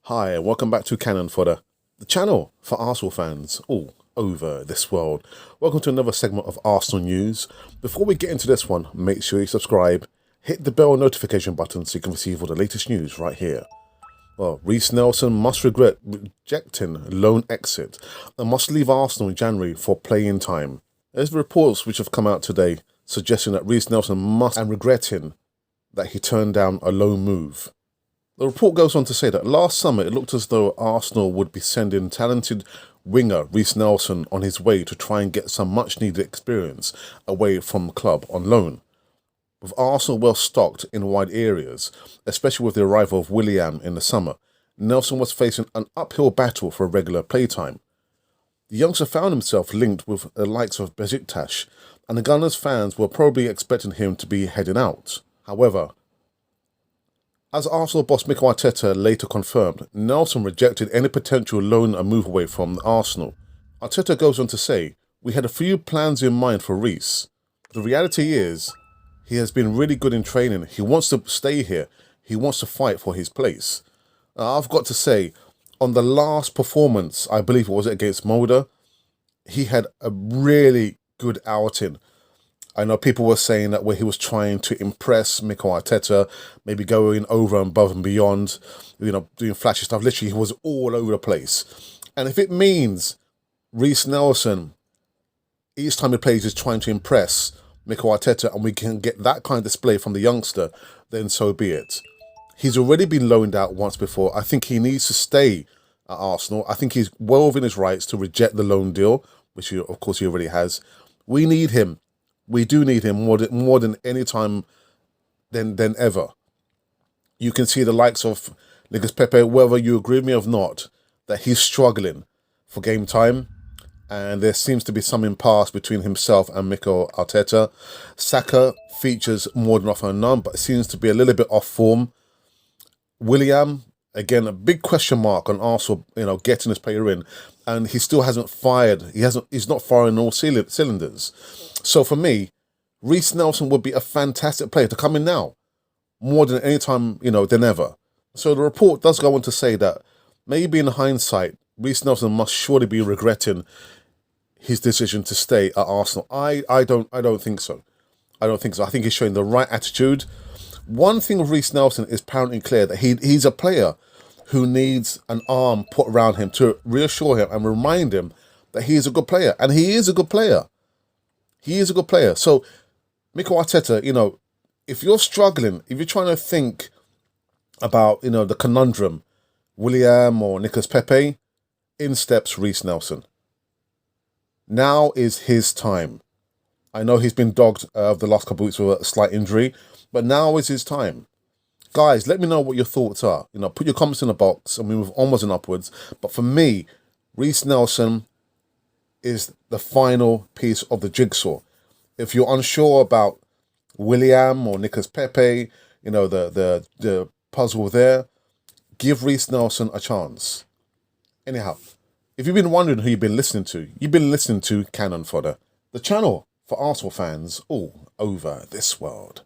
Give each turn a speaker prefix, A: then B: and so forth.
A: Hi, and welcome back to Cannon Fodder, the channel for Arsenal fans all over this world. Welcome to another segment of Arsenal news. Before we get into this one, make sure you subscribe, hit the bell notification button so you can receive all the latest news right here. Well, Reiss Nelson must regret rejecting loan exit and must leave Arsenal in January for playing time. There's reports which have come out today suggesting that Reiss Nelson must and regretting that he turned down a loan move. The report goes on to say that last summer it looked as though Arsenal would be sending talented winger Reiss Nelson on his way to try and get some much needed experience away from the club on loan. With Arsenal well stocked in wide areas, especially with the arrival of Willian in the summer, Nelson was facing an uphill battle for regular playtime. The youngster found himself linked with the likes of Besiktas, and the Gunners fans were probably expecting him to be heading out. However, as Arsenal boss Mikel Arteta later confirmed, Nelson rejected any potential loan and move away from Arsenal. Arteta goes on to say, "We had a few plans in mind for Reiss. The reality is, he has been really good in training. He wants to stay here. He wants to fight for his place." I've got to say, on the last performance, I believe it was against Molde, he had a really good outing. I know people were saying that where he was trying to impress Mikel Arteta, maybe going over and above and beyond, doing flashy stuff. Literally, he was all over the place. And if it means Reiss Nelson, each time he plays, is trying to impress Mikel Arteta and we can get that kind of display from the youngster, then so be it. He's already been loaned out once before. I think he needs to stay at Arsenal. I think he's well within his rights to reject the loan deal, which of course he already has. We need him. We do need him more than any time than ever. You can see the likes of Nicolas Pepe, whether you agree with me or not, that he's struggling for game time. And there seems to be some impasse between himself and Mikel Arteta. Saka features more than often than none, but seems to be a little bit off form. Willian, again, a big question mark on Arsenal, getting this player in, and he still hasn't fired. He's not firing all cylinders. So for me, Reiss Nelson would be a fantastic player to come in now, more than any time, than ever. So the report does go on to say that maybe in hindsight, Reiss Nelson must surely be regretting his decision to stay at Arsenal. I don't think so. I don't think so. I think he's showing the right attitude. One thing of Reiss Nelson is apparently clear, that he's a player who needs an arm put around him to reassure him and remind him that he is a good player. And he is a good player. He is a good player. So, Mikel Arteta, if you're struggling, if you're trying to think about, the conundrum, Willian or Nicolas Pepe, in steps Reiss Nelson. Now is his time. I know he's been dogged the last couple of weeks with a slight injury, but now is his time. Guys, let me know what your thoughts are. Put your comments in the box and we move onwards and upwards. But for me, Reiss Nelson is the final piece of the jigsaw. If you're unsure about Willian or Nicolas Pepe, the puzzle there, give Reiss Nelson a chance. Anyhow, if you've been wondering who you've been listening to Cannon Fodder, the channel for Arsenal fans all over this world.